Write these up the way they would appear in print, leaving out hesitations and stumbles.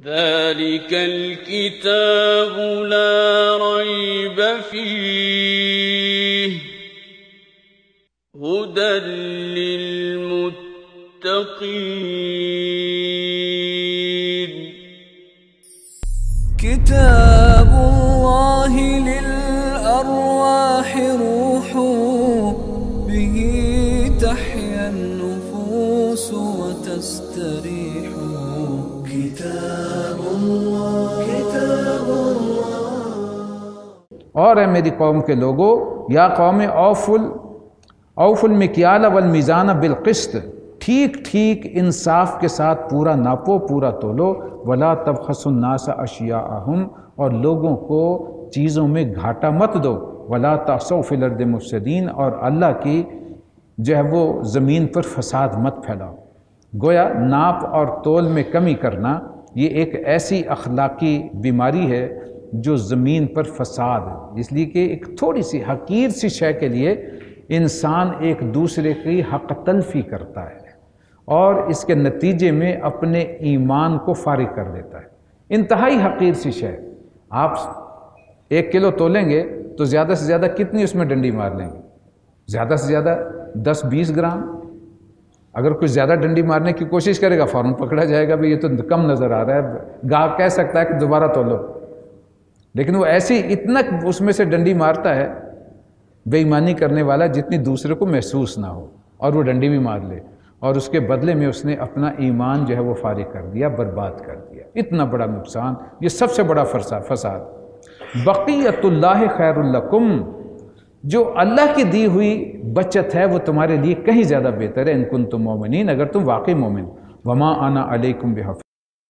ذلك الكتاب لا ريب فيه هدى للمتقين كتاب الله للأرواح روح به تحيا النفوس وتستريح كتاب الله كتاب الله اور اے میری قوم کے لوگو یا قوم اوف المکیال والمیزان بالقسط، ٹھیک ٹھیک انصاف کے ساتھ پورا ناپو، پورا تولو، ولا تبخسوا الناس اشیاءہم، اور لوگوں کو چیزوں میں گھاٹا مت دو، ولا تعثوا فی الارض مفسدین، اور اللہ کی جو ہے وہ زمین پر فساد مت پھیلاؤ۔ گویا ناپ اور تول میں کمی کرنا یہ ایک ایسی اخلاقی بیماری ہے جو زمین پر فساد ہے، اس لیے کہ ایک تھوڑی سی حقیر سی شے کے لیے انسان ایک دوسرے کی حق تلفی کرتا ہے اور اس کے نتیجے میں اپنے ایمان کو فارغ کر دیتا ہے۔ انتہائی حقیر سی شے، آپ 1 کلو تولیں گے تو زیادہ سے زیادہ کتنی اس میں ڈنڈی مار لیں گے؟ زیادہ سے زیادہ 10-20 گرام۔ اگر کچھ زیادہ ڈنڈی مارنے کی کوشش کرے گا فوراً پکڑا جائے گا، بھی یہ تو کم نظر آ رہا ہے، گاہک کہہ سکتا ہے کہ دوبارہ تولو، لیکن وہ ایسی اتنا اس میں سے ڈنڈی مارتا ہے بے ایمانی کرنے والا جتنی دوسرے کو محسوس نہ ہو، اور وہ ڈنڈی بھی مار لے، اور اس کے بدلے میں اس نے اپنا ایمان جو ہے وہ فارغ کر دیا، برباد کر دیا۔ اتنا بڑا نقصان، یہ سب سے بڑا فساد۔ بقیت اللہ خیر لکم، جو اللہ کی دی ہوئی بچت ہے وہ تمہارے لیے کہیں زیادہ بہتر ہے، ان کنتم مومنین، اگر تم واقعی مومن۔ وما انا علیکم بحفیظ،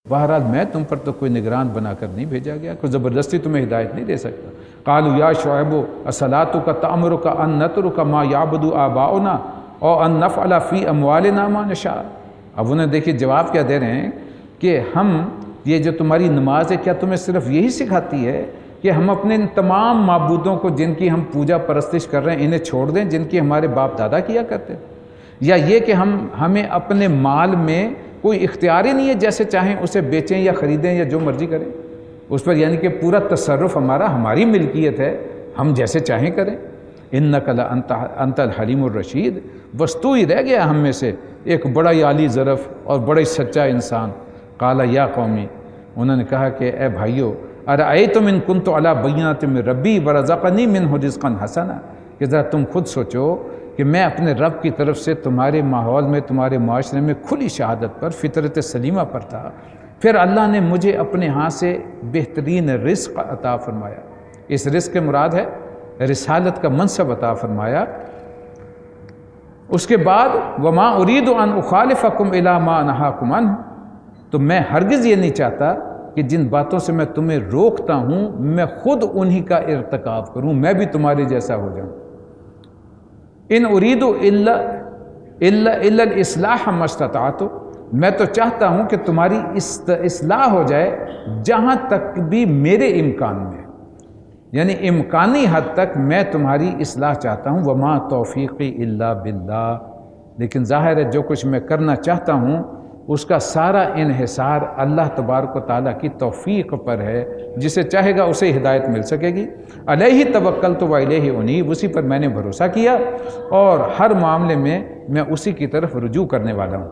بہرحال میں تم پر تو کوئی نگران بنا کر نہیں بھیجا گیا، کوئی زبردستی تمہیں ہدایت نہیں دے سکتا۔ قالوا یا شعیب اصلاتک تأمرک ان نترک ما یعبد آباؤنا او ان نفعل فی اموالنا ما نشاء۔ اب انہیں دیکھیے جواب کیا دے رہے ہیں کہ ہم، یہ جو تمہاری نماز ہے کیا تمہیں صرف یہی سکھاتی ہے کہ ہم اپنے ان تمام معبودوں کو جن کی ہم پوجا پرستش کر رہے ہیں انہیں چھوڑ دیں جن کی ہمارے باپ دادا کیا کرتے، یا یہ کہ ہمیں اپنے مال میں کوئی اختیار ہی نہیں ہے، جیسے چاہیں اسے بیچیں یا خریدیں یا جو مرضی کریں اس پر، یعنی کہ پورا تصرف ہماری ملکیت ہے، ہم جیسے چاہیں کریں۔ انک لانت الحلیم الرشید، بس تو ہی رہ گیا ہم میں سے ایک بڑا عالی ظرف اور بڑا ہی سچا انسان۔ قال یا قومی، انہوں نے کہا کہ اے بھائیو، ارأیتم ان کنت علی بینۃ من ربی ورزقنی منہ رزقا حسنا، کہ ذرا تم خود سوچو کہ میں اپنے رب کی طرف سے تمہارے ماحول میں، تمہارے معاشرے میں کھلی شہادت پر، فطرت سلیمہ پر تھا، پھر اللہ نے مجھے اپنے ہاں سے بہترین رزق عطا فرمایا، اس رزق کے مراد ہے رسالت کا منصب عطا فرمایا۔ اس کے بعد وما ارید ان اخالفکم الی ما انہاکم عنہ، تو میں ہرگز یہ نہیں چاہتا کہ جن باتوں سے میں تمہیں روکتا ہوں میں خود انہی کا ارتکاب کروں، میں بھی تمہارے جیسا ہو جاؤں۔ ان ارید الا الاصلاح ما استطعت، میں تو چاہتا ہوں کہ تمہاری اصلاح ہو جائے جہاں تک بھی میرے امکان میں، یعنی امکانی حد تک میں تمہاری اصلاح چاہتا ہوں۔ وما توفیقی الا باللہ، لیکن ظاہر ہے جو کچھ میں کرنا چاہتا ہوں اس کا سارا انحصار اللہ تبارک و تعالیٰ کی توفیق پر ہے، جسے چاہے گا اسے ہدایت مل سکے گی۔ علیہ توکلت و الیہ انیب، اسی پر میں نے بھروسہ کیا اور ہر معاملے میں اسی کی طرف رجوع کرنے والا ہوں۔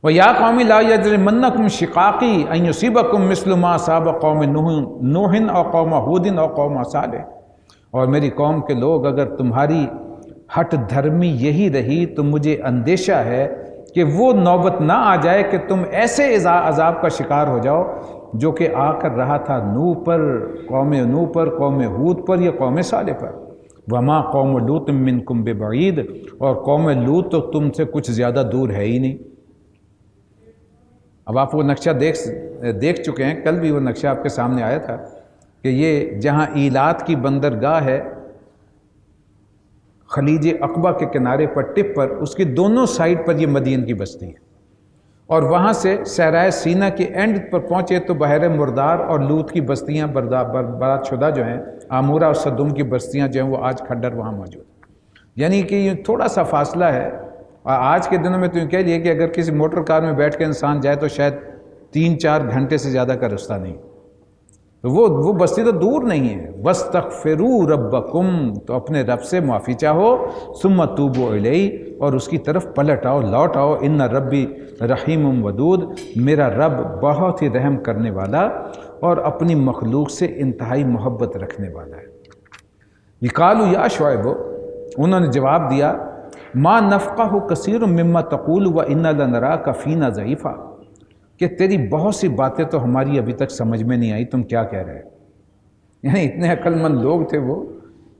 وَيَا قَوْمِ لَا يَجْرِمَنَّكُمْ شِقَاقِي أَن يُصِيبَكُمْ مِثْلُ مَا أَصَابَ قَوْمَ نُوحٍ أَوْ قَوْمَ هُودٍ أَوْ قَوْمَ صَالِحٍ، اور میری قوم کے لوگ اگر تمہاری ہٹ دھرمی یہی رہی تو مجھے اندیشہ ہے کہ وہ نوبت نہ آ جائے کہ تم ایسے عذاب کا شکار ہو جاؤ جو کہ آ کر رہا تھا نوح پر، قوم نوح پر، قوم ہود پر یا قوم صالح پر۔ وما قوم لوط منکم ببعید، اور قوم لوط تو تم سے کچھ زیادہ دور ہے ہی نہیں۔ اب آپ وہ نقشہ دیکھ چکے ہیں، کل بھی وہ نقشہ آپ کے سامنے آیا تھا کہ یہ جہاں ایلات کی بندرگاہ ہے خلیج عقبہ کے کنارے پر ٹپ پر، اس کی دونوں سائڈ پر یہ مدین کی بستی ہے، اور وہاں سے صحرائے سینا کے اینڈ پر پہنچے تو بحر مردار اور لوط کی بستیاں برباد شدہ جو ہیں، آمورہ اور صدوم کی بستیاں جو ہیں وہ آج کھڈر وہاں موجود ہیں، یعنی کہ یہ تھوڑا سا فاصلہ ہے۔ اور آج کے دنوں میں تو یہ کہہ لیے کہ اگر کسی موٹر کار میں بیٹھ کے انسان جائے تو شاید 3-4 گھنٹے سے زیادہ کا رستہ نہیں، تو وہ بستی تو دور نہیں ہے۔ وَاسْتَغْفِرُوا رَبَّكُمْ، تو اپنے رب سے معافی چاہو، ثُمَّ تُوبُوا إِلَيْهِ، اور اس کی طرف پلٹ آؤ، لوٹ آؤ، إِنَّ رَبِّي رَحِيمٌ وَدُودٌ، میرا رب بہت ہی رحم کرنے والا اور اپنی مخلوق سے انتہائی محبت رکھنے والا ہے۔ قالوا یا شعیب، انہوں نے جواب دیا، ما نفقہ کثیر مما تقول وإنا لنراک فینا ضعیفا، کہ تیری بہت سی باتیں تو ہماری ابھی تک سمجھ میں نہیں آئی، تم کیا کہہ رہے؟ یعنی اتنے عقل مند لوگ تھے وہ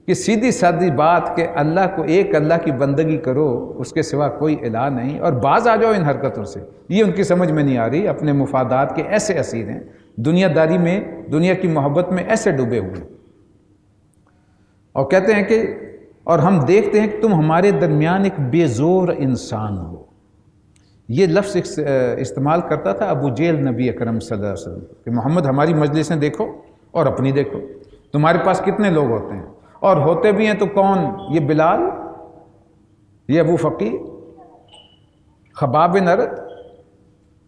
کہ سیدھی سادھی بات کہ اللہ کو، ایک اللہ کی بندگی کرو، اس کے سوا کوئی الہ نہیں، اور باز آ جاؤ ان حرکتوں سے، یہ ان کی سمجھ میں نہیں آ رہی۔ اپنے مفادات کے ایسے اسیر ہیں، دنیا داری میں، دنیا کی محبت میں ایسے ڈوبے ہوئے، اور کہتے ہیں کہ اور ہم دیکھتے ہیں کہ تم ہمارے درمیان ایک بے زور انسان ہو۔ یہ لفظ استعمال کرتا تھا ابو جہل نبی اکرم صلی اللہ علیہ وسلم کہ محمد ہماری مجلسیں دیکھو اور اپنی دیکھو، تمہارے پاس کتنے لوگ ہوتے ہیں، اور ہوتے بھی ہیں تو کون؟ یہ بلال، یہ ابو فقی، خباب بن ارد،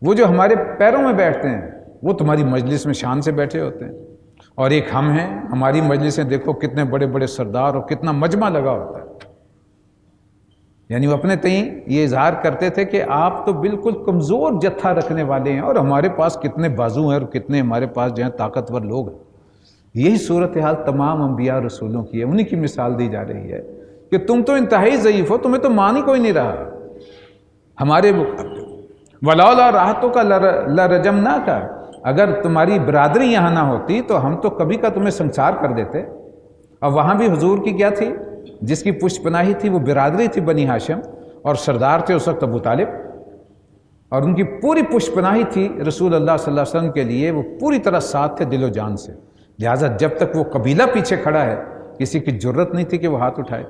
وہ جو ہمارے پیروں میں بیٹھتے ہیں، وہ تمہاری مجلس میں شان سے بیٹھے ہوتے ہیں، اور ایک ہم ہیں، ہماری مجلسیں دیکھو کتنے بڑے بڑے سردار اور کتنا مجمع لگا ہوتا ہے۔ یعنی وہ اپنے تئیں یہ اظہار کرتے تھے کہ آپ تو بالکل کمزور جتھا رکھنے والے ہیں، اور ہمارے پاس کتنے بازو ہیں اور کتنے ہمارے پاس جو ہیں طاقتور لوگ ہیں۔ یہی صورتحال تمام انبیاء رسولوں کی ہے، انہی کی مثال دی جا رہی ہے کہ تم تو انتہائی ضعیف ہو، تمہیں تو مان ہی کوئی نہیں رہا ہمارے وَلَوْلَا رَحْمَتُكَ لَرَجَمْنَاكَ، اگر تمہاری برادری یہاں نہ ہوتی تو ہم تو کبھی کا تمہیں سنسار کر دیتے۔ اور وہاں بھی حضور کی کیا تھی؟ جس کی پشت پناہی تھی وہ برادری تھی بنی ہاشم، اور سردار تھے اس وقت ابو طالب، اور ان کی پوری پشت پناہی تھی رسول اللہ صلی اللہ علیہ وسلم کے لیے، وہ پوری طرح ساتھ تھے دل و جان سے۔ لہٰذا جب تک وہ قبیلہ پیچھے کھڑا ہے کسی کی جرت نہیں تھی کہ وہ ہاتھ اٹھائے۔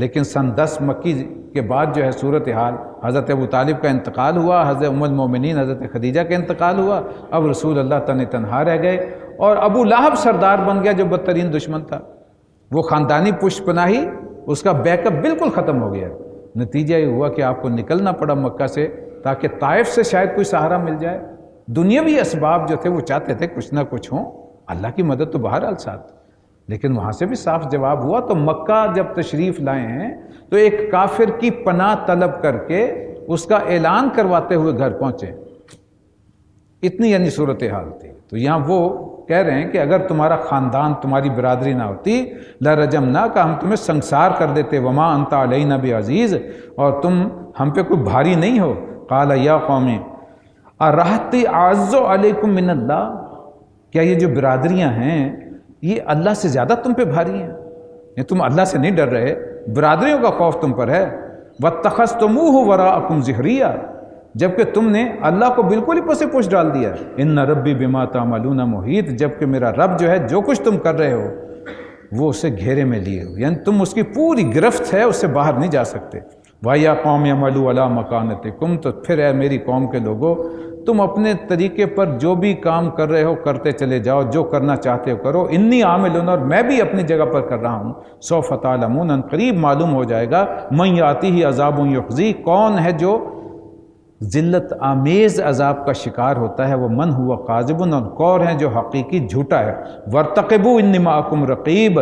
لیکن سن 10 مکی کے بعد جو ہے صورتحال، حضرت ابو طالب کا انتقال ہوا، حضرت ام المومنین حضرت خدیجہ کا انتقال ہوا، اب رسول اللہ تنہا رہ گئے، اور ابو لہب سردار بن گیا جو بدترین دشمن تھا۔ وہ خاندانی پشت پناہی، اس کا بیک اپ بالکل ختم ہو گیا۔ نتیجہ یہ ہوا کہ آپ کو نکلنا پڑا مکہ سے تاکہ طائف سے شاید کوئی سہارا مل جائے۔ دنیاوی اسباب جو تھے وہ چاہتے تھے کچھ نہ کچھ ہوں، اللہ کی مدد تو بہرحال ساتھ، لیکن وہاں سے بھی صاف جواب ہوا۔ تو مکہ جب تشریف لائے ہیں تو ایک کافر کی پناہ طلب کر کے اس کا اعلان کرواتے ہوئے گھر پہنچے، اتنی یعنی صورتحال تھی۔ تو یہاں وہ کہہ رہے ہیں کہ اگر تمہارا خاندان، تمہاری برادری نہ ہوتی لَرَجَمْنَاكَ، ہم تمہیں سنسار کر دیتے، وَمَا أَنْتَ عَلَيْنَا بِعَزِيزٍ، اور تم ہم پہ کوئی بھاری نہیں ہو۔ قَالَ يَا قَوْمِ أَرَحْتِ أَعَزُّ عَلَيْكُمْ مِنَ اللَّهِ، کیا یہ جو برادریاں ہیں یہ اللہ سے زیادہ تم پہ بھاری ہیں؟ یہ تم اللہ سے نہیں ڈر رہے، برادریوں کا خوف تم پر ہے۔ وَاتَّخَذْتُمُوهُ وَرَاءَكُمْ ظِهْرِيًّا، جبکہ تم نے اللہ کو بالکل ہی پسے پش ڈال دیا۔ ان ربی بما تعملون محیط، جبکہ میرا رب جو ہے جو کچھ تم کر رہے ہو وہ اسے گھیرے میں لیے ہو، یعنی تم اس کی پوری گرفت ہے، اس سے باہر نہیں جا سکتے۔ وَيَا قَوْمِ اعْمَلُوا عَلَىٰ مَكَانَتِكُمْ، تو پھر اے میری قوم کے لوگو، تم اپنے طریقے پر جو بھی کام کر رہے ہو کرتے چلے جاؤ، جو کرنا چاہتے ہو کرو۔ انی عامل، اور میں بھی اپنی جگہ پر کر رہا ہوں۔ سوف تعلمون، ان قریب معلوم ہو جائے گا، من یاتیہ عذاب یخزی، کون ہے جو ذلت آمیز عذاب کا شکار ہوتا ہے، وہ من ہوا کاذب، اور کون ہے جو حقیقی جھوٹا ہے۔ وارتقبوا انی معکم رقیب،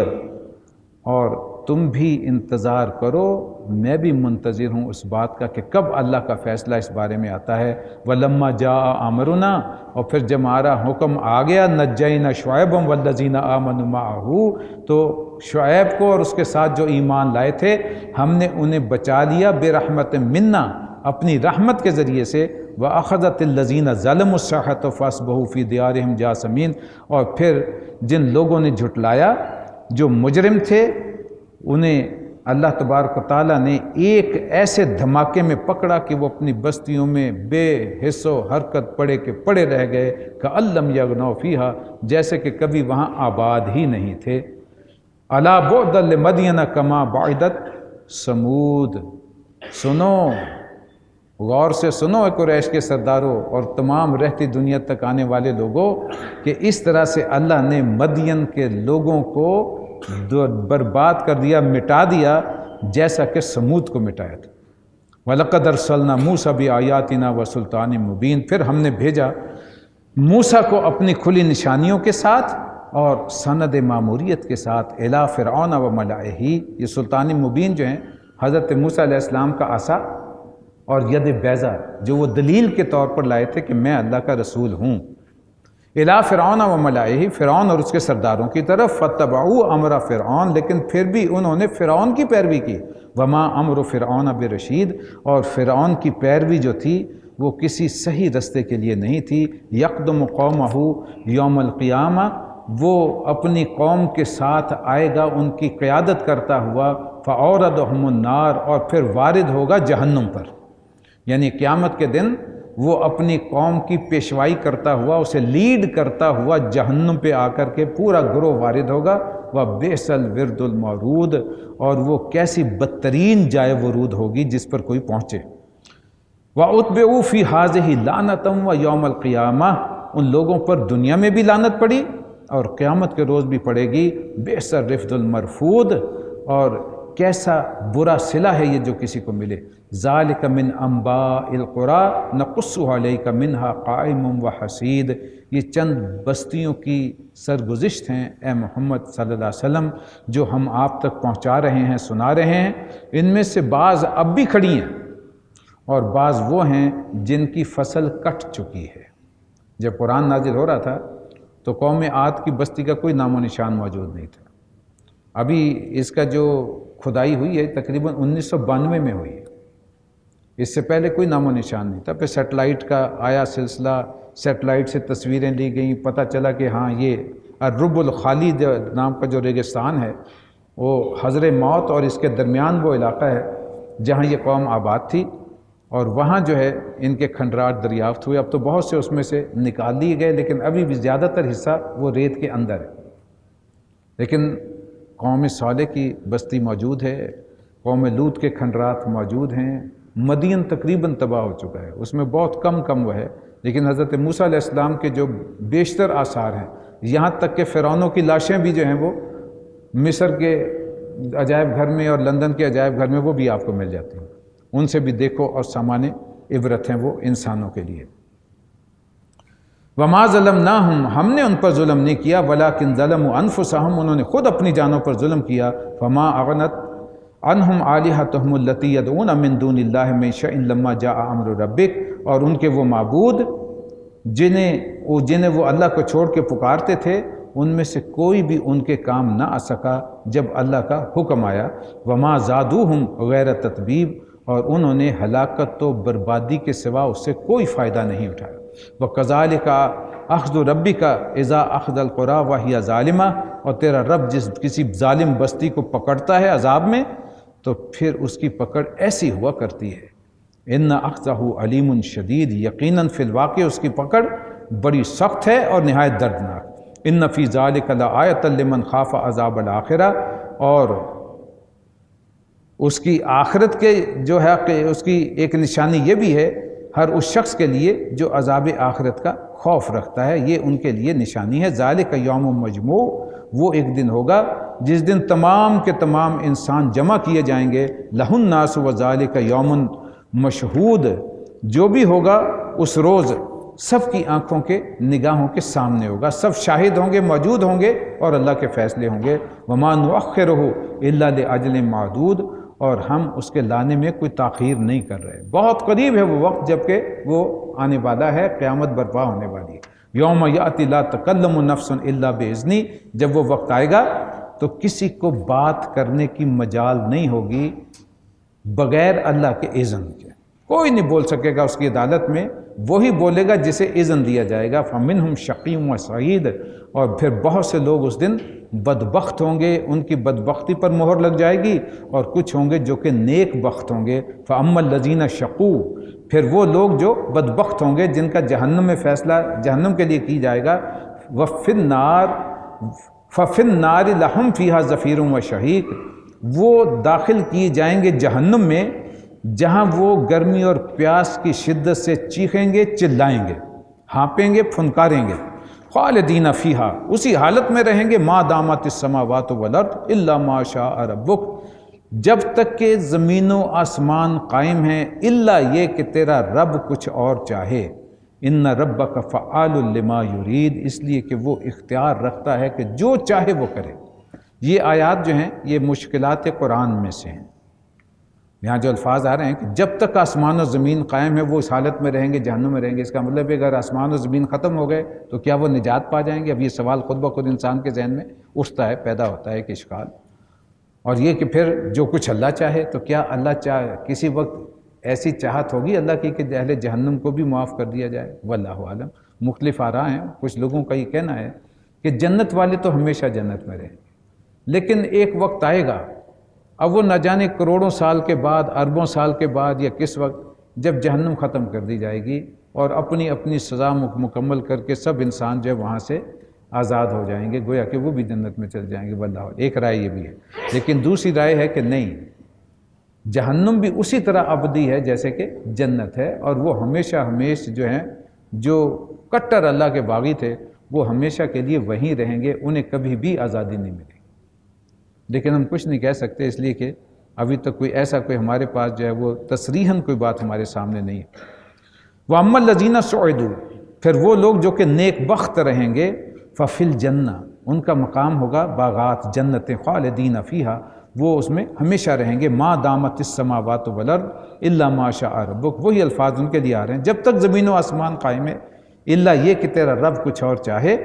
اور تم بھی انتظار کرو، میں بھی منتظر ہوں اس بات کا کہ کب اللہ کا فیصلہ اس بارے میں آتا ہے۔ وَلَمَّا جَاءَ أَمْرُنَا، اور پھر جب ہمارا حکم آ گیا، نَجَّيْنَا شُعَيْبًا وَالَّذِينَ آمَنُوا مَعَهُ، تو شعیب کو اور اس کے ساتھ جو ایمان لائے تھے ہم نے انہیں بچا لیا، بِرَحْمَةٍ مِنَّا، اپنی رحمت کے ذریعے سے۔ وَأَخَذَتِ الَّذِينَ ظَلَمُوا الصَّيْحَةُ فَأَصْبَحُوا فِي دِيَارِهِمْ جَاثِمِينَ، اور پھر جن لوگوں نے جھٹلایا، جو مجرم تھے، انہیں اللہ تبارک و تعالیٰ نے ایک ایسے دھماکے میں پکڑا کہ وہ اپنی بستیوں میں بے حس و حرکت پڑے کے پڑے رہ گئے، كَأَن لَّمْ يَغْنَوْا فِيهَا، جیسے کہ کبھی وہاں آباد ہی نہیں تھے۔ أَلَا بُعْدًا لِّمَدْيَنَ كَمَا بَعِدَتْ ثَمُودُ، سنو، غور سے سنو قریش کے سرداروں اور تمام رہتی دنیا تک آنے والے لوگوں، کہ اس طرح سے اللہ نے مدین کے لوگوں کو برباد کر دیا، مٹا دیا، جیسا کہ سمود کو مٹایا تھا۔ وَلَقَدْ أَرْسَلْنَا مُوسَىٰ بِآيَاتِنَا وَسُلْطَانٍ مُبِينٍ، پھر ہم نے بھیجا موسیٰ کو اپنی کھلی نشانیوں کے ساتھ اور سند معموریت کے ساتھ الی فرعون و ملئہ، یہ سلطان مبین جو ہیں حضرت موسیٰ علیہ السلام کا عصا اور ید بیضہ جو وہ دلیل کے طور پر لائے تھے کہ میں اللہ کا رسول ہوں، الی فرعون و ملئہ، فرعون اور اس کے سرداروں کی طرف، فتبعوا امر فرعون، لیکن پھر بھی انہوں نے فرعون کی پیروی کی، وما امر فرعون برشید، اور فرعون کی پیروی جو تھی وہ کسی صحیح رستے کے لیے نہیں تھی، یقدم قومہ یوم القیامہ، وہ اپنی قوم کے ساتھ آئے گا ان کی قیادت کرتا ہوا، فاوردہم النار، اور پھر وارد ہوگا جہنم پر، یعنی قیامت کے دن وہ اپنی قوم کی پیشوائی کرتا ہوا، اسے لیڈ کرتا ہوا جہنم پہ آ کر کے پورا گروہ وارد ہوگا، وَبِئْسَ الْوِرْدُ الْمَوْرُودُ، اور وہ کیسی بدترین جائے ورود ہوگی جس پر کوئی پہنچے، وَأُتْبِعُوا فِي هَٰذِهِ لَعْنَةً وَيَوْمَ الْقِيَامَةِ، ان لوگوں پر دنیا میں بھی لعنت پڑی اور قیامت کے روز بھی پڑے گی، بِئْسَ الرِّفْدُ الْمَرْفُودُ، اور کیسا برا صلہ ہے یہ جو کسی کو ملے، ذَلِكَ مِنْ أَنْبَاءِ الْقُرَىٰ نَقُصُّهُ عَلَيْكَ مِنْهَا قَائِمٌ وَحَصِيدٌ، یہ چند بستیوں کی سرگزشت ہیں اے محمد صلی اللہ علیہ وسلم جو ہم آپ تک پہنچا رہے ہیں، سنا رہے ہیں، ان میں سے بعض اب بھی کھڑی ہیں اور بعض وہ ہیں جن کی فصل کٹ چکی ہے۔ جب قرآن نازل ہو رہا تھا تو قوم عاد کی بستی کا کوئی نام و نشان موجود نہیں تھا، ابھی اس کا جو کھدائی ہوئی ہے تقریباً 1992 میں ہوئی ہے، اس سے پہلے کوئی نام و نشان نہیں تھا۔ پھر سیٹلائٹ کا آیا سلسلہ، سیٹلائٹ سے تصویریں لی گئیں، پتہ چلا کہ ہاں یہ الرب الخالی نام کا جو ریگستان ہے وہ حضر موت اور اس کے درمیان وہ علاقہ ہے جہاں یہ قوم آباد تھی، اور وہاں جو ہے ان کے کھنڈرات دریافت ہوئے۔ اب تو بہت سے اس میں سے نکال لیے گئے، لیکن ابھی بھی زیادہ تر حصہ وہ ریت کے اندر ہے، لیکن قوم صالح کی بستی موجود ہے، قوم لوط کے کھنڈرات موجود ہیں، مدین تقریباً تباہ ہو چکا ہے، اس میں بہت کم وہ ہے، لیکن حضرت موسیٰ علیہ السلام کے جو بیشتر آثار ہیں، یہاں تک کہ فرعونوں کی لاشیں بھی جو ہیں وہ مصر کے عجائب گھر میں اور لندن کے عجائب گھر میں وہ بھی آپ کو مل جاتے ہیں، ان سے بھی دیکھو اور سامان عبرت ہیں وہ انسانوں کے لیے۔ وَمَا ظَلَمْنَاهُمْ، ہم نے ان پر ظلم نہیں کیا، وَلَٰكِنْ ظَلَمُوا أَنفُسَهُمْ، انہوں نے خود اپنی جانوں پر ظلم کیا، فَمَا أَغْنَتْ عَنْهُمْ آلِهَتُهُمُ الَّتِي يَدْعُونَ مِن دُونِ اللَّهِ مِن شَيْءٍ لَمَّا جَاءَ أَمْرُ رَبِّكَ، اور ان کے وہ معبود جنہیں وہ اللہ کو چھوڑ کے پکارتے تھے ان میں سے کوئی بھی ان کے کام نہ آ سکا جب اللہ کا حکم آیا، وَمَا زَادُوهُمْ غَيْرَ تَتْبِيبٍ، اور انہوں نے ہلاکت و بربادی کے سوا اس سے کوئی فائدہ نہیں اٹھایا۔ وَكَذَلِكَ أَخْذُ رَبِّكَ إِذَا أَخْذَ الْقُرَىٰ وَهِيَ ظَالِمَةٌ، اور تیرا رب جس کسی ظالم بستی کو پکڑتا ہے عذاب میں تو پھر اس کی پکڑ ایسی ہوا کرتی ہے، إِنَّ أَخْذَهُ عَلِيمٌ شَدِيدٌ، یقیناً فی الواقع اس کی پکڑ بڑی سخت ہے اور نہایت دردناک۔ إِنَّ فِي ذَلِكَ لَآیَةً لِمَنْ خَافَ عَذَابَ الْآخِرَةِ، اور اس کی آخرت کے جو ہے کہ اس کی ایک نشانی یہ بھی ہے ہر اس شخص کے لیے جو عذاب آخرت کا خوف رکھتا ہے، یہ ان کے لیے نشانی ہے۔ ذالک یوم مجموع، وہ ایک دن ہوگا جس دن تمام کے تمام انسان جمع کیے جائیں گے، لہ الناس وذالک یوم مشہود، جو بھی ہوگا اس روز سب کی آنکھوں کے نگاہوں کے سامنے ہوگا، سب شاہد ہوں گے، موجود ہوں گے اور اللہ کے فیصلے ہوں گے۔ وما نؤخرہ الا لاجل معدود، اور ہم اس کے لانے میں کوئی تاخیر نہیں کر رہے، بہت قریب ہے وہ وقت جب کہ وہ آنے والا ہے، قیامت برپا ہونے والی ہے۔ یوم یأتی لا تکلم نفس الا باذنی، جب وہ وقت آئے گا تو کسی کو بات کرنے کی مجال نہیں ہوگی بغیر اللہ کے اذن کے، کوئی نہیں بول سکے گا اس کی عدالت میں، وہی بولے گا جسے اذن دیا جائے گا۔ فمنہم شقی و سعید، اور پھر بہت سے لوگ اس دن بدبخت ہوں گے، ان کی بدبختی پر مہر لگ جائے گی، اور کچھ ہوں گے جو کہ نیک بخت ہوں گے۔ فاما الذین شقوا، پھر وہ لوگ جو بدبخت ہوں گے جن کا جہنم میں فیصلہ جہنم کے لیے کی جائے گا، ففی النار لہم فیہا زفیر و شہیق، وہ داخل کیے جائیں گے جہنم میں جہاں وہ گرمی اور پیاس کی شدت سے چیخیں گے، چلائیں گے، ہانپیں گے، پھنکاریں گے۔ خالدین فیہا، اسی حالت میں رہیں گے، ما دامت السماوات والارض الا ما شاء ربک، جب تک کہ زمین و آسمان قائم ہیں، الا یہ کہ تیرا رب کچھ اور چاہے۔ ان ربک فعال لما یرید، اس لیے کہ وہ اختیار رکھتا ہے کہ جو چاہے وہ کرے۔ یہ آیات جو ہیں یہ مشکلات قرآن میں سے ہیں۔ یہاں جو الفاظ آ رہے ہیں کہ جب تک آسمان و زمین قائم ہے وہ اس حالت میں رہیں گے، جہنم میں رہیں گے، اس کا مطلب ہے اگر آسمان و زمین ختم ہو گئے تو کیا وہ نجات پا جائیں گے؟ اب یہ سوال خود بخود انسان کے ذہن میں اٹھتا ہے، پیدا ہوتا ہے کہ اشکال۔ اور یہ کہ پھر جو کچھ اللہ چاہے، تو کیا اللہ چاہے کسی وقت ایسی چاہت ہوگی اللہ کی کہ اہل جہنم کو بھی معاف کر دیا جائے؟ واللہ عالم۔ مختلف آراء ہیں، کچھ لوگوں کا یہ کہنا ہے کہ جنت والے تو ہمیشہ جنت میں رہیں گے، لیکن ایک وقت آئے گا، اب وہ نہ جانے کروڑوں سال کے بعد، اربوں سال کے بعد یا کس وقت، جب جہنم ختم کر دی جائے گی اور اپنی اپنی سزا مکمل کر کے سب انسان جو ہے وہاں سے آزاد ہو جائیں گے، گویا کہ وہ بھی جنت میں چل جائیں گے۔ واللہ، ایک رائے یہ بھی ہے، لیکن دوسری رائے ہے کہ نہیں، جہنم بھی اسی طرح ابدی ہے جیسے کہ جنت ہے، اور وہ ہمیشہ ہمیش جو ہیں، جو کٹر اللہ کے باغی تھے وہ ہمیشہ کے لیے وہیں رہیں گے، انہیں کبھی بھی آزادی نہیں ملے گی۔ لیکن ہم کچھ نہیں کہہ سکتے، اس لیے کہ ابھی تک کوئی ہمارے پاس جو ہے وہ تصریحاً کوئی بات ہمارے سامنے نہیں ہے۔ وَأَمَّا الَّذِينَ سُعِدُوا، پھر وہ لوگ جو کہ نیک بخت رہیں گے، فَفِي الْجَنَّةِ، ان کا مقام ہوگا باغات، جنتیں، خالدین فیہا، وہ اس میں ہمیشہ رہیں گے، ما دامت السماوات والارض الا ما شاء ربک، وہی الفاظ ان کے لیے آ رہے ہیں، جب تک زمین و آسمان قائم ہے، الا یہ کہ تیرا رب کچھ اور چاہے۔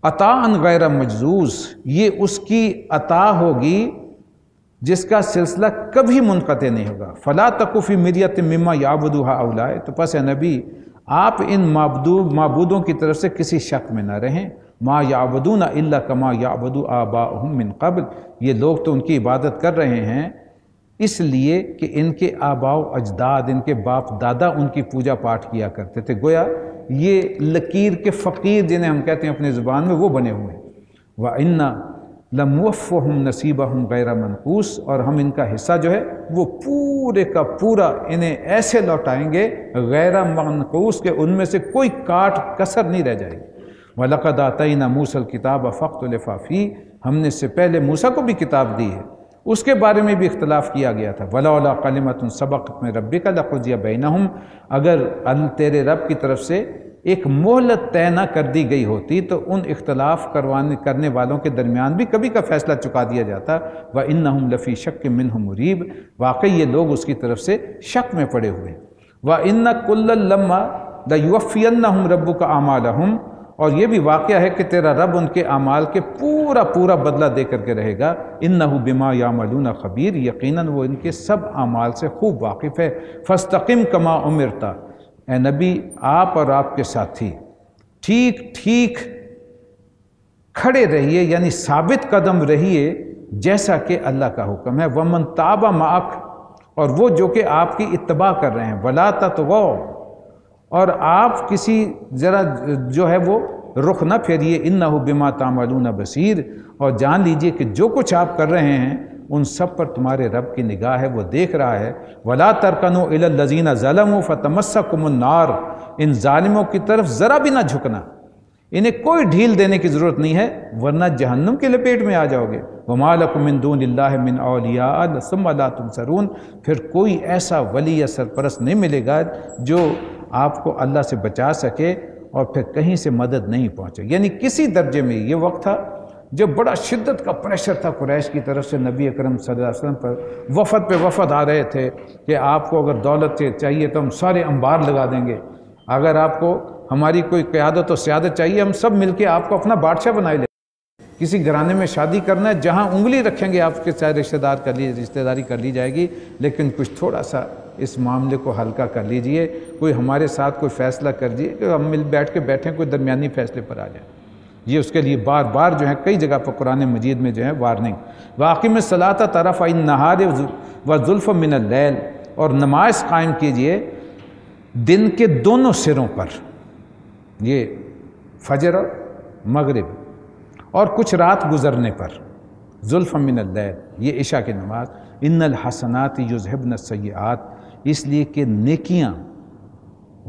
عطاء غیر مجزوز، یہ اس کی عطا ہوگی جس کا سلسلہ کبھی منقطع نہیں ہوگا۔ فلا تک فی مریۃ مما یعبد ہؤلاء، تو پس اے نبی آپ ان معبودوں کی طرف سے کسی شک میں نہ رہیں۔ ما یعبدون الا کما یعبد آباؤہم من قبل، یہ لوگ تو ان کی عبادت کر رہے ہیں اس لیے کہ ان کے آباء و اجداد، ان کے باپ دادا ان کی پوجا پاٹ کیا کرتے تھے، گویا یہ لکیر کے فقیر جنہیں ہم کہتے ہیں اپنی زبان میں، وہ بنے ہوئے ہیں۔ وَإِنَّا لَمُوَفُّهُمْ نَصِيبَهُمْ غَيْرَ مَنْقُوص، اور ہم ان کا حصہ جو ہے وہ پورے کا پورا انہیں ایسے لوٹائیں گے غیر منقوص کہ ان میں سے کوئی کاٹ کسر نہیں رہ جائے گی۔ وَلَقَدْ آتَيْنَا مُوسَى الْكِتَابَ فَاخْتَلَفَ فِيهِ، ہم نے اس سے پہلے موسیٰ کو بھی کتاب دی ہے، اس کے بارے میں بھی اختلاف کیا گیا تھا۔ وَلَوْلَا كَلِمَةٌ سَبَقَتْ مِن رَبِّكَ لَقُضِيَ بَيْنَهُمْ، اگر تیرے رب کی طرف سے ایک مہلت طے نہ کر دی گئی ہوتی تو ان اختلاف کرنے والوں کے درمیان بھی کبھی کا فیصلہ چکا دیا جاتا۔ وَإِنَّهُمْ لَفِي شَكٍّ مِّنْهُ مُرِيبٍ، واقعی یہ لوگ اس کی طرف سے شک میں پڑے ہوئے۔ وَإِنَّ كُلًّا لَمَّا لَيُوَفِّيَنَّهُمْ رَبُّكَ أَعْمَالَهُمْ، اور یہ بھی واقعہ ہے کہ تیرا رب ان کے اعمال کے پورا بدلہ دے کر کے رہے گا۔ إِنَّهُ بِمَا يَعْمَلُونَ خَبِيرٌ، یقیناً وہ ان کے سب اعمال سے خوب واقف ہے۔ فَاسْتَقِمْ كَمَا أُمِرْتَ، اے نبی آپ اور آپ کے ساتھی ٹھیک کھڑے رہیے، یعنی ثابت قدم رہیے جیسا کہ اللہ کا حکم ہے۔ وَمَن تَابَ مَعَكَ، اور وہ جو کہ آپ کی اتباع کر رہے ہیں۔ وَلَا تَطْغَوْا، اور آپ کسی ذرا جو ہے وہ رخ نہ پھیریے۔ إِنَّهُ بِمَا تَعْمَلُونَ بَصِيرٌ، اور جان لیجئے کہ جو کچھ آپ کر رہے ہیں ان سب پر تمہارے رب کی نگاہ ہے، وہ دیکھ رہا ہے۔ وَلَا تَرْكَنُوا إِلَى الَّذِينَ ظَلَمُوا فَتَمَسَّكُمُ النَّارُ، ان ظالموں کی طرف ذرا بھی نہ جھکنا، انہیں کوئی ڈھیل دینے کی ضرورت نہیں ہے ورنہ جہنم کے لپیٹ میں آ جاؤ گے۔ وَمَا لَكُم مِّن دُونِ اللَّهِ مِنْ أَوْلِيَاءَ ثُمَّ لَا تُنصَرُونَ، پھر کوئی ایسا ولی یا سرپرست نہیں ملے گا جو آپ کو اللہ سے بچا سکے اور پھر کہیں سے مدد نہیں پہنچے۔ یعنی کسی درجے میں یہ وقت تھا جب بڑا شدت کا پریشر تھا قریش کی طرف سے، نبی اکرم صلی اللہ علیہ وسلم پر وفد پہ وفد آ رہے تھے کہ آپ کو اگر دولت چاہیے تو ہم سارے انبار لگا دیں گے، اگر آپ کو ہماری کوئی قیادت و سیادت چاہیے ہم سب مل کے آپ کو اپنا بادشاہ بنائے لیں۔ کسی گھرانے میں شادی کرنا ہے، جہاں انگلی رکھیں گے آپ کے سارے رشتہ داری کر لی جائے گی، لیکن کچھ تھوڑا سا اس معاملے کو ہلکا کر لیجئے، کوئی ہمارے ساتھ کوئی فیصلہ کر دیجئے کہ ہم مل بیٹھ کے بیٹھیں، کوئی درمیانی فیصلے پر آ جائیں۔ یہ اس کے لیے بار بار جو ہے کئی جگہ پر قرآن مجید میں جو ہے وارننگ۔ وَأَقِمِ الصَّلَاةَ طَرَفَيِ النَّهَارِ وَزُلْفًا مِّنَ اللَّيْلِ، اور نماز قائم کیجئے دن کے دونوں سروں پر، یہ فجر اور مغرب، اور کچھ رات گزرنے پر، زُلْفًا مِّنَ اللَّيْلِ، یہ عشاء کی نماز۔ إِنَّ الْحَسَنَاتِ يُذْهِبْنَ السَّيِّئَاتِ، اس لیے کہ نیکیاں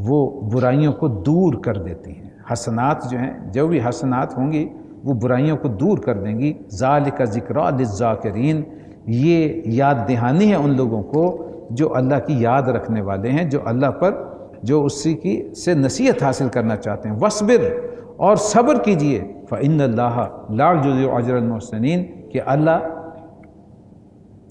وہ برائیوں کو دور کر دیتی ہیں۔ حسنات جو ہیں، جو بھی حسنات ہوں گی وہ برائیوں کو دور کر دیں گی۔ ذَلِكَ ذِكْرَىٰ لِلذَّاكِرِينَ، یہ یاد دہانی ہے ان لوگوں کو جو اللہ کی یاد رکھنے والے ہیں، جو اللہ پر جو اسی کی سے نصیحت حاصل کرنا چاہتے ہیں۔ وصبر، اور صبر کیجئے، فإن اللہ لا یضیع اجر المحسنین، کہ اللہ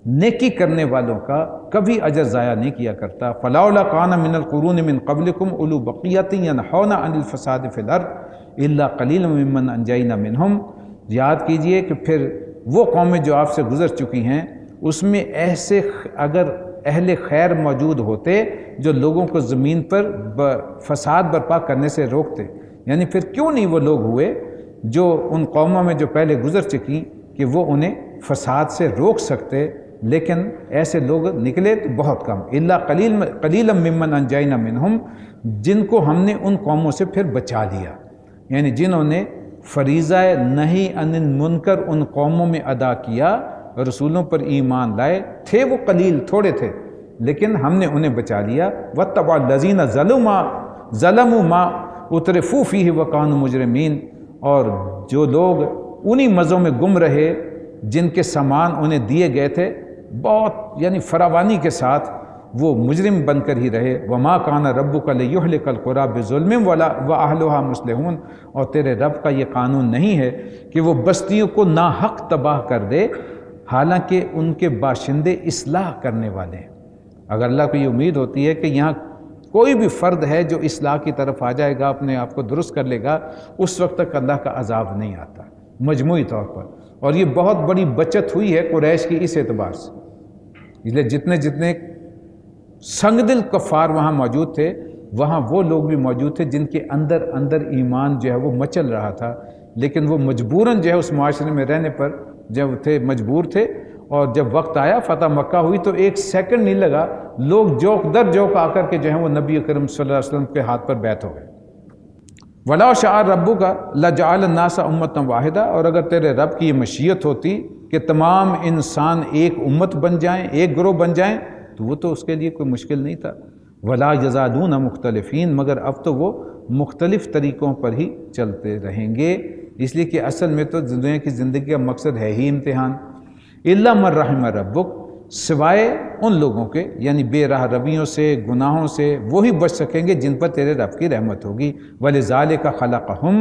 نیکی کرنے والوں کا کبھی اجر ضائع نہیں کیا کرتا۔ فلولا کان من القرون من قبلکم اولو بقیۃ ینہون عن الفساد فی الارض الا قلیلا ممن انجینا منہم، یاد کیجئے کہ پھر وہ قومیں جو آپ سے گزر چکی ہیں اس میں ایسے اگر اہل خیر موجود ہوتے جو لوگوں کو زمین پر فساد برپا کرنے سے روکتے، یعنی پھر کیوں نہیں وہ لوگ ہوئے جو ان قوموں میں جو پہلے گزر چکی کہ وہ انہیں فساد سے روک سکتے، لیکن ایسے لوگ نکلے تو بہت کم۔ الا قلیلا ممن انجینا منہم، جن کو ہم نے ان قوموں سے پھر بچا لیا، یعنی جنہوں نے فریضہ نہی عن المنکر ان قوموں میں ادا کیا، رسولوں پر ایمان لائے تھے، وہ قلیل تھوڑے تھے لیکن ہم نے انہیں بچا لیا۔ واتبع الذین ظلموا ما اترفوا فیہ وکانوا مجرمین، اور جو لوگ انہی مزوں میں گم رہے جن کے سامان انہیں دیے گئے تھے بہت یعنی فراوانی کے ساتھ، وہ مجرم بن کر ہی رہے۔ وما کان ربک لیہلک القری بظلم واہلھا مصلحون، اور تیرے رب کا یہ قانون نہیں ہے کہ وہ بستیوں کو ناحق تباہ کر دے حالانکہ ان کے باشندے اصلاح کرنے والے ہیں۔ اگر اللہ کو یہ امید ہوتی ہے کہ یہاں کوئی بھی فرد ہے جو اصلاح کی طرف آ جائے گا، اپنے آپ کو درست کر لے گا، اس وقت تک اللہ کا عذاب نہیں آتا مجموعی طور پر۔ اور یہ بہت بڑی بچت ہوئی ہے قریش کی اس اعتبار سے، اس لیے جتنے سنگ دل کفار وہاں موجود تھے، وہاں وہ لوگ بھی موجود تھے جن کے اندر ایمان جو ہے وہ مچل رہا تھا، لیکن وہ مجبوراً جو ہے اس معاشرے میں رہنے پر جب تھے مجبور تھے، اور جب وقت آیا فتح مکہ ہوئی تو ایک سیکنڈ نہیں لگا، لوگ جوک در جوک آ کر کے جو ہیں وہ نبی کریم صلی اللہ علیہ وسلم کے ہاتھ پر بیعت ہو گئے۔ وَلَوْ شَاءَ رَبُّكَ لَجَعَلَ النَّاسَ أُمَّةً وَاحِدَةً، اور اگر تیرے رب کی یہ مشیت ہوتی کہ تمام انسان ایک امت بن جائیں، ایک گروہ بن جائیں، تو وہ تو اس کے لیے کوئی مشکل نہیں تھا۔ وَلَا يَزَالُونَ مُخْتَلِفِينَ، مگر اب تو وہ مختلف طریقوں پر ہی چلتے رہیں گے، اس لیے کہ اصل میں تو دنیا کی زندگی کا مقصد ہے ہی امتحان۔ إِلَّا مَن رَحِمَ رَبُّكَ، سوائے ان لوگوں کے یعنی بے راہ رویوں سے، گناہوں سے، وہی بچ سکیں گے جن پر تیرے رب کی رحمت ہوگی۔ وَلِذَالِكَ خَلَقَهُمْ،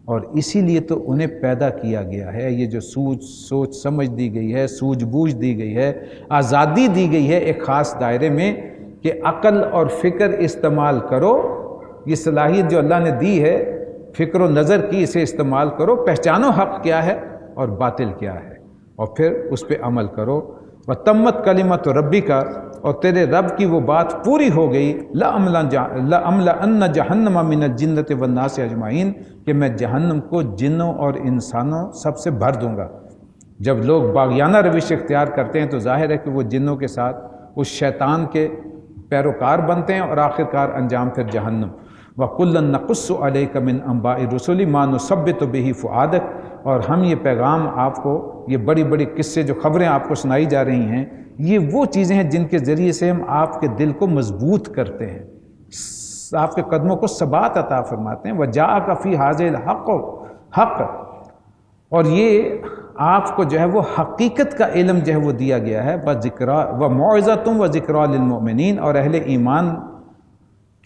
اور اسی لیے تو انہیں پیدا کیا گیا ہے۔ یہ جو سوچ سمجھ دی گئی ہے، سوجھ بوجھ دی گئی ہے، آزادی دی گئی ہے ایک خاص دائرے میں کہ عقل اور فکر استعمال کرو، یہ صلاحیت جو اللہ نے دی ہے فکر و نظر کی، اسے استعمال کرو، پہچانو حق کیا ہے اور باطل کیا ہے، اور پھر اس پہ عمل کرو۔ وَتَمَّتْ كَلِمَةُ رَبِّكَ، اور تیرے رب کی وہ بات پوری ہو گئی، لَأَمْلَأَنَّ جَهَنَّمَ مِنَ الْجِنَّةِ وَالنَّاسِ أَجْمَعِينَ، کہ میں جہنم کو جنوں اور انسانوں سب سے بھر دوں گا۔ جب لوگ باغیانہ روش اختیار کرتے ہیں تو ظاہر ہے کہ وہ جنوں کے ساتھ اس شیطان کے پیروکار بنتے ہیں، اور آخرکار انجام پھر جہنم۔ وَكُلًّا نَقُصُّ عَلَيْكَ مِنْ أَنْبَاءِ الرُّسُلِ مَا نُثَبِّتُ بِهِ فُؤَادَكَ، اور ہم یہ پیغام آپ کو، یہ بڑی بڑی قصے جو خبریں آپ کو سنائی جا رہی ہیں، یہ وہ چیزیں ہیں جن کے ذریعے سے ہم آپ کے دل کو مضبوط کرتے ہیں، آپ کے قدموں کو ثبات عطا فرماتے ہیں۔ وَجَاءَكَ فِي هَٰذِهِ الْحَقُّ، حق، اور یہ آپ کو جو ہے وہ حقیقت کا علم جو ہے وہ دیا گیا ہے۔ وَمَوْعِظَةٌ وَذِكْرَىٰ لِلْمُؤْمِنِينَ، اور اہل ایمان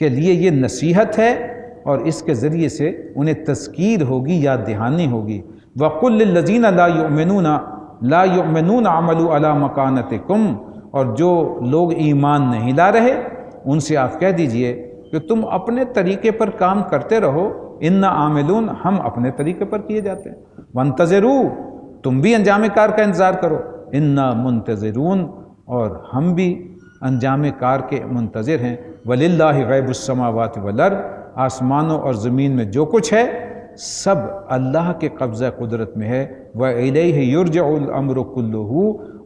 کے لیے یہ نصیحت ہے اور اس کے ذریعے سے انہیں تذکیر ہوگی، یاد دہانی ہوگی۔ وَقُلْ لِلَّذِينَ لَا يُؤْمِنُونَ عَمَلُوا عَلَىٰ مَكَانَتِكُمْ، اور جو لوگ ایمان نہیں لا رہے ان سے آپ کہہ دیجئے کہ تم اپنے طریقے پر کام کرتے رہو، اِنَّا عَامِلُونَ، ہم اپنے طریقے پر کیے جاتے ہیں۔ وَانْتَظِرُوا، تم بھی انجام کار کا انتظار کرو، اِنَّا مُنْتَظِرُونَ، اور ہم بھی انجام کار کے منتظر ہیں۔ وَلِلَّهِ غَيْبُ السَّمَاوَاتِ وَالْأَرْضِ، آسمانوں اور زمین میں جو کچھ ہے سب اللہ کے قبضہ قدرت میں ہے۔ وَإِلَيْهِ يُرْجَعُ الْأَمْرُ كُلُّهُ،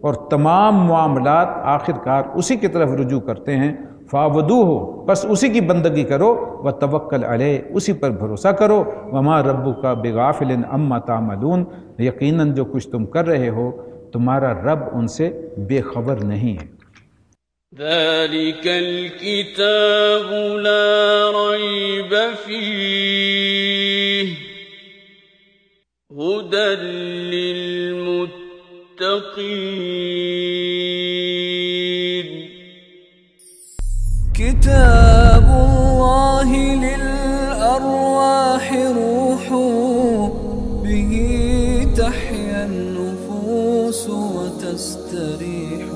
اور تمام معاملات آخرکار اسی کی طرف رجوع کرتے ہیں۔ فَاعْبُدُوهُ، بس اسی کی بندگی کرو، وَتَوَكَّلْ عَلَيْهِ، اسی پر بھروسہ کرو۔ وَمَا رَبُّكَ بِغَافِلٍ عَمَّا تَعْمَلُونَ، یقیناً جو کچھ تم کر رہے ہو تمہارا رب ان سے بے خبر نہیں ہے۔ ذلك الكتاب لا ريب فيه هدى للمتقين كتاب به تحيا النفوس وتستريح.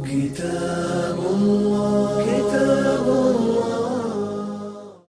كتاب الله